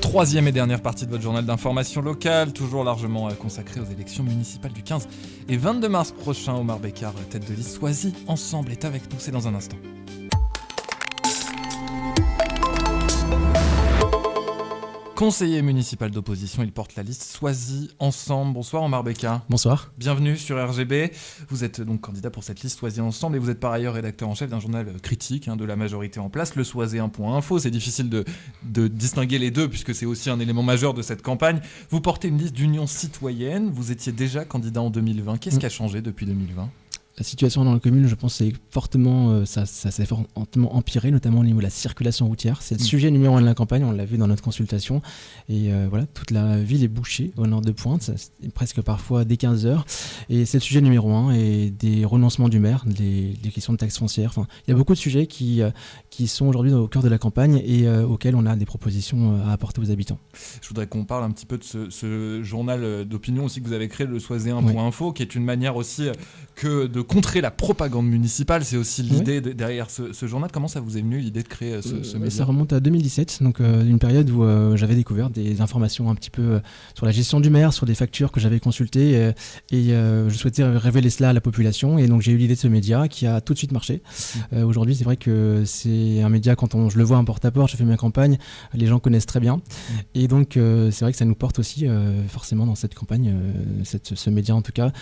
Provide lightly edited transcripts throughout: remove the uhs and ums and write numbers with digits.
troisième et dernière partie de votre journal d'information locale, toujours largement consacrée aux élections municipales du 15 et 22 mars prochain. Omar Bekkar, tête de liste Choisis Ensemble, est avec nous, c'est dans un instant. Conseiller municipal d'opposition, il porte la liste Choisis Ensemble. Bonsoir Omar Bekkar. Bonsoir. Bienvenue sur RGB. Vous êtes donc candidat pour cette liste Choisis Ensemble et vous êtes par ailleurs rédacteur en chef d'un journal critique de la majorité en place, le Choisis1.info. C'est difficile de distinguer les deux puisque c'est aussi un élément majeur de cette campagne. Vous portez une liste d'union citoyenne. Vous étiez déjà candidat en 2020. Qu'est-ce qui a changé depuis 2020 ? La situation dans la commune, je pense, c'est fortement, ça s'est fortement empiré, notamment au niveau de la circulation routière. C'est le sujet numéro 1 de la campagne, on l'a vu dans notre consultation. Et voilà, toute la ville est bouchée au nord de Pointe, presque parfois dès 15h. Et c'est le sujet numéro 1, et des renoncements du maire, des questions de taxes foncières. Enfin, il y a beaucoup de sujets qui sont aujourd'hui au cœur de la campagne et auxquels on a des propositions à apporter aux habitants. Je voudrais qu'on parle un petit peu de ce journal d'opinion aussi que vous avez créé, le Choisis1.info, qui est une manière aussi que de contrer la propagande municipale. C'est aussi l'idée derrière ce journal. Comment ça vous est venu l'idée de créer ce média ? Ça remonte à 2017, donc une période où j'avais découvert des informations un petit peu sur la gestion du maire, sur des factures que j'avais consultées et je souhaitais révéler cela à la population, et donc j'ai eu l'idée de ce média qui a tout de suite marché. Aujourd'hui, c'est vrai que c'est un média, quand je le vois en porte-à-porte, je fais ma campagne, les gens connaissent très bien, et donc c'est vrai que ça nous porte aussi forcément dans cette campagne, ce média en tout cas,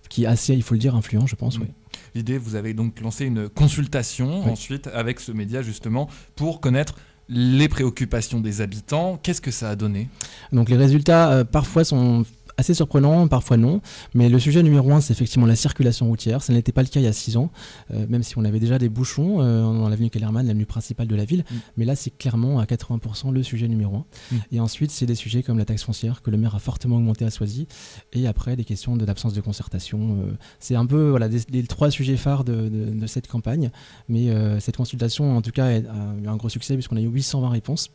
qui est assez, il faut le dire, influent, je pense. Oui. L'idée, vous avez donc lancé une consultation ensuite avec ce média justement pour connaître les préoccupations des habitants. Qu'est-ce que ça a donné ? Donc les résultats parfois sont assez surprenant, parfois non, mais le sujet numéro 1, c'est effectivement la circulation routière. Ça n'était pas le cas il y a 6 ans, même si on avait déjà des bouchons dans l'avenue Kellermann, l'avenue principale de la ville, mais là c'est clairement à 80% le sujet numéro 1. Et ensuite c'est des sujets comme la taxe foncière que le maire a fortement augmenté à Choisy, et après des questions d'absence de concertation. C'est un peu les 3 sujets phares de cette campagne, mais cette consultation en tout cas a eu un gros succès puisqu'on a eu 820 réponses,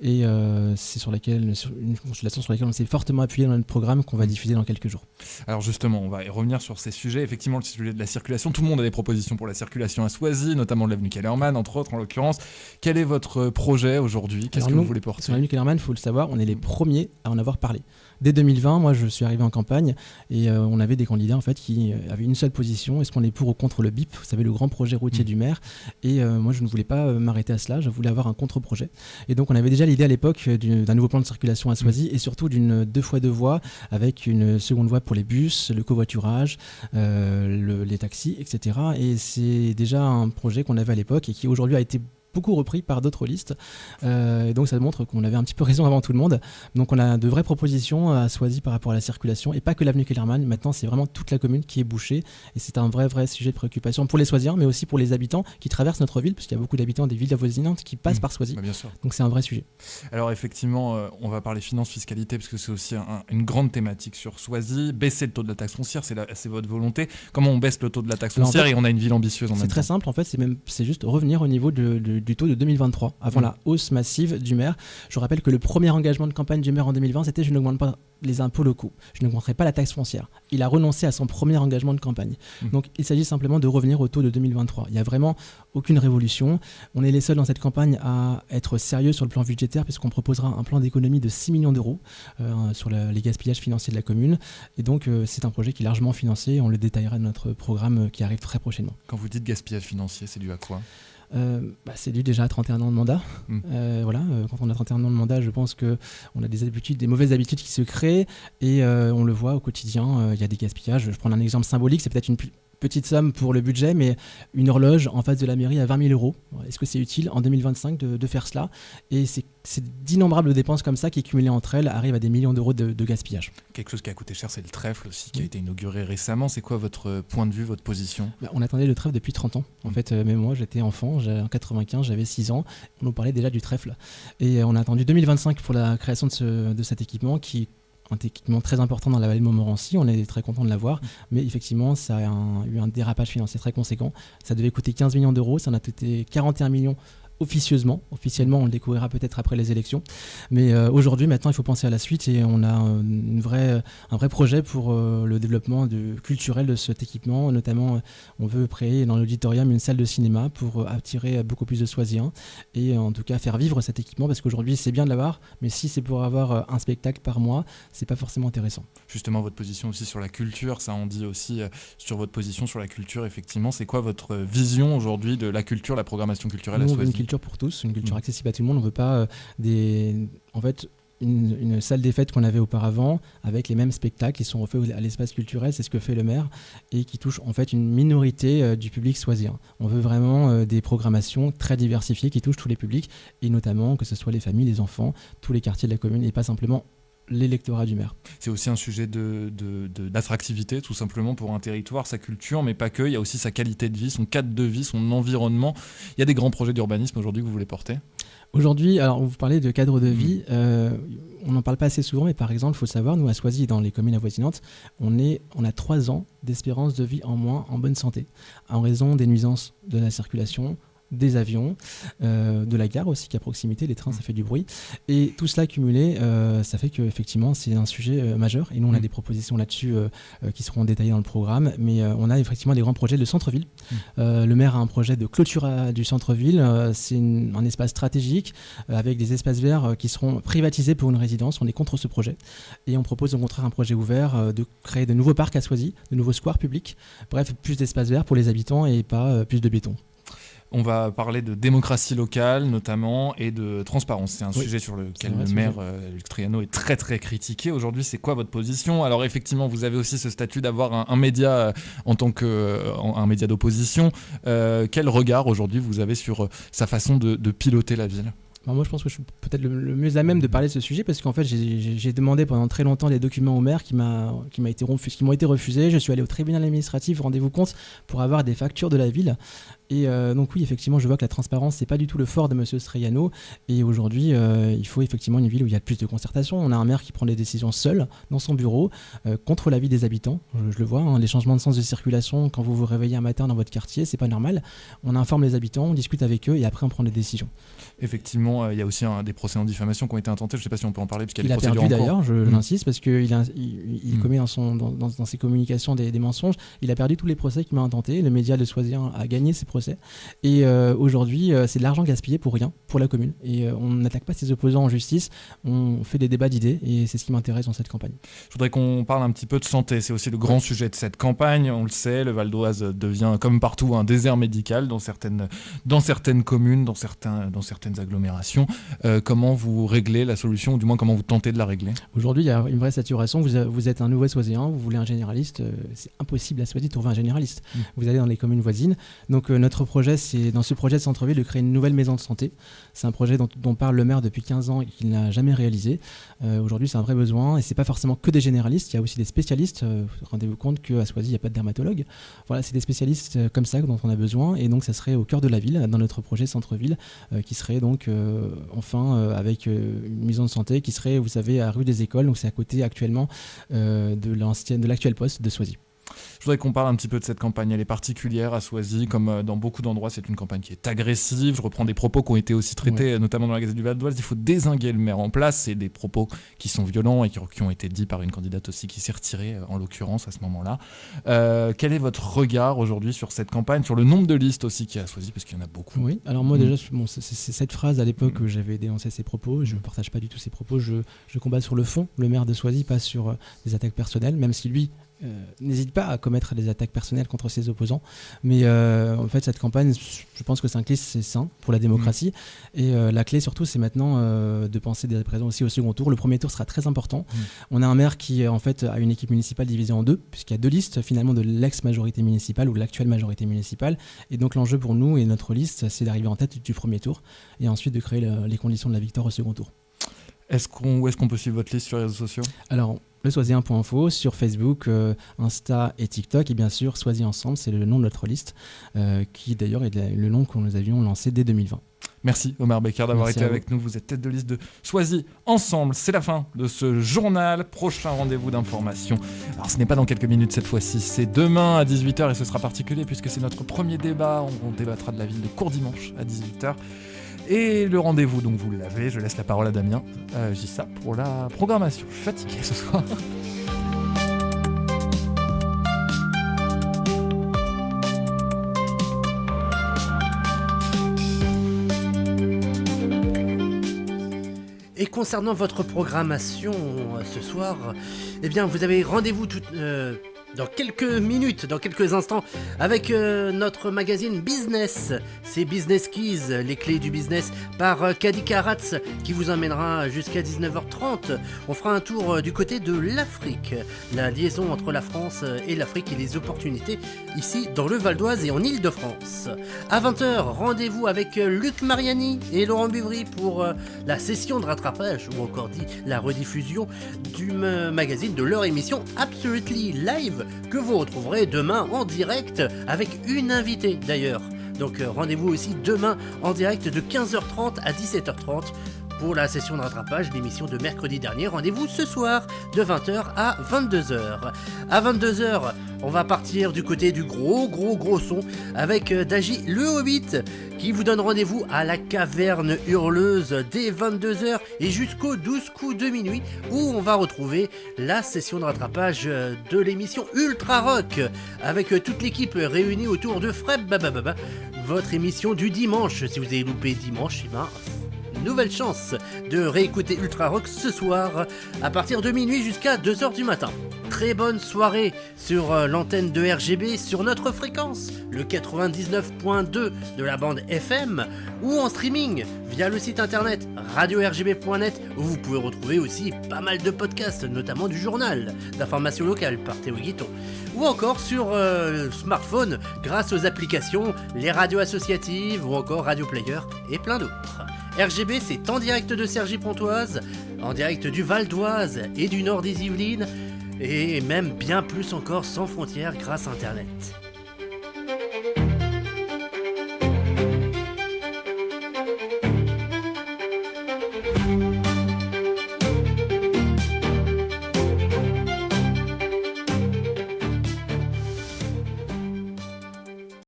et c'est une consultation sur laquelle on s'est fortement appuyé dans notre programme qu'on va diffuser dans quelques jours. Alors justement, on va y revenir sur ces sujets. Effectivement, le sujet de la circulation, tout le monde a des propositions pour la circulation à Choisy, notamment de l'avenue Kellermann, entre autres en l'occurrence. Quel est votre projet aujourd'hui ? Qu'est-ce que vous voulez porter ? Sur l'avenue Kellermann, il faut le savoir, on est les premiers à en avoir parlé. Dès 2020, moi je suis arrivé en campagne et on avait des candidats en fait qui avaient une seule position: est-ce qu'on est pour ou contre le BIP, vous savez, le grand projet routier du maire. Et moi je ne voulais pas m'arrêter à cela, je voulais avoir un contre-projet. Et donc on avait déjà l'idée à l'époque d'un nouveau plan de circulation à Choisy et surtout d'une 2x2 voies avec une seconde voie pour les bus, le covoiturage, les taxis, etc. Et c'est déjà un projet qu'on avait à l'époque et qui aujourd'hui a été beaucoup repris par d'autres listes, et donc ça montre qu'on avait un petit peu raison avant tout le monde. Donc on a de vraies propositions à Choisy par rapport à la circulation, et pas que l'avenue Kellermann. Maintenant c'est vraiment toute la commune qui est bouchée, et c'est un vrai sujet de préoccupation pour les Choisiens, mais aussi pour les habitants qui traversent notre ville, parce qu'il y a beaucoup d'habitants des villes avoisinantes qui passent par Choisy. Bien sûr. Donc c'est un vrai sujet. Alors effectivement, on va parler finances, fiscalité, parce que c'est aussi une grande thématique sur Choisy. Baisser le taux de la taxe foncière, c'est votre volonté. Comment on baisse le taux de la taxe foncière, en fait, et on a une ville ambitieuse en même temps ? C'est très simple, en fait, c'est juste revenir au niveau du taux de 2023, avant la hausse massive du maire. Je rappelle que le premier engagement de campagne du maire en 2020, c'était: je n'augmente pas les impôts locaux, je n'augmenterai pas la taxe foncière. Il a renoncé à son premier engagement de campagne. Donc il s'agit simplement de revenir au taux de 2023. Il n'y a vraiment aucune révolution. On est les seuls dans cette campagne à être sérieux sur le plan budgétaire, puisqu'on proposera un plan d'économie de 6 millions d'euros sur les gaspillages financiers de la commune. Et donc c'est un projet qui est largement financé. On le détaillera dans notre programme qui arrive très prochainement. Quand vous dites gaspillage financier, c'est dû à quoi ? C'est dû déjà à 31 ans de mandat. Quand on a 31 ans de mandat, je pense qu'on a des mauvaises habitudes qui se créent, et on le voit au quotidien. Il y a des gaspillages. Je prends un exemple symbolique, c'est peut-être une petite somme pour le budget, mais une horloge en face de la mairie à 20 000 euros. Est-ce que c'est utile en 2025 de faire cela ? Et c'est d'innombrables dépenses comme ça qui, cumulées entre elles, arrivent à des millions d'euros de gaspillage. Quelque chose qui a coûté cher, c'est le trèfle aussi, qui a été inauguré récemment. C'est quoi votre point de vue, votre position ? On attendait le trèfle depuis 30 ans. En fait, même moi, j'étais enfant, en 95, j'avais 6 ans. On nous parlait déjà du trèfle. Et on a attendu 2025 pour la création de cet équipement qui un équipement très important dans la vallée de Montmorency. On est très content de l'avoir, mais effectivement ça a eu un dérapage financier très conséquent. Ça devait coûter 15 millions d'euros, ça en a coûté 41 millions officiellement, on le découvrira peut-être après les élections. Mais aujourd'hui, maintenant, il faut penser à la suite et on a un vrai projet pour le développement culturel de cet équipement. Notamment, on veut créer dans l'auditorium une salle de cinéma pour attirer beaucoup plus de Soisiens et en tout cas faire vivre cet équipement parce qu'aujourd'hui, c'est bien de l'avoir, mais si c'est pour avoir un spectacle par mois, c'est pas forcément intéressant. Justement, votre position aussi sur la culture, ça en dit aussi sur votre position sur la culture, effectivement. C'est quoi votre vision aujourd'hui de la culture, la programmation culturelle à Soisy ? Culture pour tous, une culture accessible à tout le monde. On ne veut pas une salle des fêtes qu'on avait auparavant avec les mêmes spectacles qui sont refaits à l'espace culturel, c'est ce que fait le maire et qui touche en fait une minorité du public soisien. On veut vraiment des programmations très diversifiées qui touchent tous les publics et notamment que ce soit les familles, les enfants, tous les quartiers de la commune et pas simplement l'électorat du maire. C'est aussi un sujet d'attractivité, tout simplement, pour un territoire, sa culture, mais pas que. Il y a aussi sa qualité de vie, son cadre de vie, son environnement. Il y a des grands projets d'urbanisme aujourd'hui que vous voulez porter ? Aujourd'hui, alors vous parlez de cadre de vie, on n'en parle pas assez souvent, mais par exemple, il faut savoir, nous à Soisy et dans les communes avoisinantes, on a 3 ans d'espérance de vie en moins en bonne santé, en raison des nuisances de la circulation, des avions, de la gare aussi qui est à proximité, les trains ça fait du bruit et tout cela cumulé ça fait qu'effectivement c'est un sujet majeur et nous on a des propositions là-dessus qui seront détaillées dans le programme mais on a effectivement des grands projets de centre-ville. Le maire a un projet de clôture du centre-ville, c'est un espace stratégique avec des espaces verts qui seront privatisés pour une résidence, on est contre ce projet et on propose au contraire un projet ouvert de créer de nouveaux parcs à Soisy, de nouveaux squares publics, bref plus d'espaces verts pour les habitants et pas plus de béton. On va parler de démocratie locale notamment et de transparence. C'est un sujet sur lequel le maire Luc Triano est très très critiqué. Aujourd'hui, c'est quoi votre position ? Alors effectivement, vous avez aussi ce statut d'avoir un média en tant qu'un média d'opposition. Quel regard aujourd'hui vous avez sur sa façon de piloter la ville ? Alors moi, je pense que je suis peut-être le mieux à même de parler de ce sujet parce qu'en fait, j'ai demandé pendant très longtemps des documents au maire qui m'ont été refusés. Je suis allé au tribunal administratif, rendez-vous compte, pour avoir des factures de la ville. Et donc oui, effectivement, je vois que la transparence, c'est pas du tout le fort de Monsieur Striano. Et aujourd'hui, il faut effectivement une ville où il y a plus de concertation. On a un maire qui prend des décisions seul dans son bureau, contre l'avis des habitants. Je le vois, hein, les changements de sens de circulation, quand vous vous réveillez un matin dans votre quartier, c'est pas normal. On informe les habitants, on discute avec eux et après on prend des décisions. Effectivement, il y a aussi des procès en diffamation qui ont été intentés. Je ne sais pas si on peut en parler parce qu'il y a des procédures en cours. Il a perdu d'ailleurs, j'insiste, parce qu'il commet dans ses communications des mensonges. Il a perdu tous les procès qu'il m'a intentés. Le média de Soisy a gagné ces procès. Et aujourd'hui, c'est de l'argent gaspillé pour rien, pour la commune. Et on n'attaque pas ses opposants en justice. On fait des débats d'idées et c'est ce qui m'intéresse dans cette campagne. Je voudrais qu'on parle un petit peu de santé. C'est aussi le grand sujet de cette campagne. On le sait, le Val d'Oise devient, comme partout, un désert médical dans certaines communes, dans certaines agglomérations. Comment vous réglez la solution, ou du moins comment vous tentez de la régler ? Aujourd'hui, il y a une vraie saturation. Vous êtes un nouveau Soisien, vous voulez un généraliste, c'est impossible à Soisy de trouver un généraliste. Vous allez dans les communes voisines. Donc notre projet, c'est dans ce projet de centre-ville de créer une nouvelle maison de santé. C'est un projet dont parle le maire depuis 15 ans et qu'il n'a jamais réalisé. Aujourd'hui, c'est un vrai besoin et c'est pas forcément que des généralistes, il y a aussi des spécialistes. Rendez-vous compte qu'à Soisy, il n'y a pas de dermatologue. Voilà, c'est des spécialistes comme ça dont on a besoin et donc ça serait au cœur de la ville, dans notre projet centre-ville, qui serait donc avec une maison de santé qui serait, vous savez, à rue des Écoles, donc c'est à côté actuellement de l'actuel poste de Soisy. Je voudrais qu'on parle un petit peu de cette campagne. Elle est particulière à Soisy, comme dans beaucoup d'endroits, c'est une campagne qui est agressive. Je reprends des propos qui ont été aussi traités, notamment dans la Gazette du Val d'Oise. Il faut dézinguer le maire en place. C'est des propos qui sont violents et qui ont été dits par une candidate aussi qui s'est retirée, en l'occurrence, à ce moment-là. Quel est votre regard aujourd'hui sur cette campagne, sur le nombre de listes aussi qu'il y a à Soisy, parce qu'il y en a beaucoup ? Oui, alors moi déjà, c'est cette phrase à l'époque où j'avais dénoncé ces propos. Je ne partage pas du tout ces propos. Je combats sur le fond le maire de Soisy, pas sur des attaques personnelles, même si lui n'hésite pas à commettre des attaques personnelles contre ses opposants, mais en fait cette campagne, je pense que c'est sain pour la démocratie et la clé surtout c'est maintenant de penser dès à présent aussi au second tour. Le premier tour sera très important. On a un maire qui en fait a une équipe municipale divisée en deux, puisqu'il y a deux listes finalement de l'ex-majorité municipale ou de l'actuelle majorité municipale, et donc l'enjeu pour nous et notre liste, c'est d'arriver en tête du premier tour et ensuite de créer les conditions de la victoire au second tour. Où est-ce qu'on peut suivre votre liste sur les réseaux sociaux ? Alors, le Soisien.info sur Facebook, Insta et TikTok, et bien sûr Soisy Ensemble, c'est le nom de notre liste, qui d'ailleurs est le nom que nous avions lancé dès 2020. Merci Omar Becker d'avoir été avec nous. Vous êtes tête de liste de Soisy Ensemble. C'est la fin de ce journal. Prochain rendez-vous d'information. Alors ce n'est pas dans quelques minutes cette fois-ci, c'est demain à 18h et ce sera particulier puisque c'est notre premier débat. On débattra de la ville de Courdimanche à 18h. Et le rendez-vous, donc vous l'avez, je laisse la parole à Damien Gissa pour la programmation. Je suis fatigué ce soir. Et concernant votre programmation ce soir, eh bien vous avez rendez-vous dans quelques minutes, dans quelques instants, avec notre magazine Business. C'est Business Keys, les clés du business, par Kadi Karatz, qui vous emmènera jusqu'à 19h30. On fera un tour du côté de l'Afrique, la liaison entre la France et l'Afrique et les opportunités ici dans le Val d'Oise et en Île-de-France. À 20h, rendez-vous avec Luc Mariani et Laurent Buvry pour la session de rattrapage, ou encore dit la rediffusion du magazine de leur émission Absolutely Live, que vous retrouverez demain en direct avec une invitée d'ailleurs. Donc rendez-vous aussi demain en direct de 15h30 à 17h30 pour la session de rattrapage, l'émission de mercredi dernier. Rendez-vous ce soir de 20h à 22h. À 22h, on va partir du côté du gros son avec Daji le Hobbit qui vous donne rendez-vous à la caverne hurleuse dès 22h et jusqu'aux 12 coups de minuit où on va retrouver la session de rattrapage de l'émission Ultra Rock avec toute l'équipe réunie autour de Fred Babababa, votre émission du dimanche. Si vous avez loupé dimanche, eh ben, nouvelle chance de réécouter Ultra Rock ce soir à partir de minuit jusqu'à 2h du matin. Très bonne soirée sur l'antenne de RGB sur notre fréquence, le 99.2 de la bande FM, ou en streaming via le site internet radio-rgb.net où vous pouvez retrouver aussi pas mal de podcasts, notamment du journal d'information locale par Théo Guiton, ou encore sur smartphone grâce aux applications, les radios associatives ou encore Radio Player et plein d'autres. RGB, c'est en direct de Cergy-Pontoise, en direct du Val d'Oise et du nord des Yvelines, et même bien plus encore sans frontières grâce à Internet.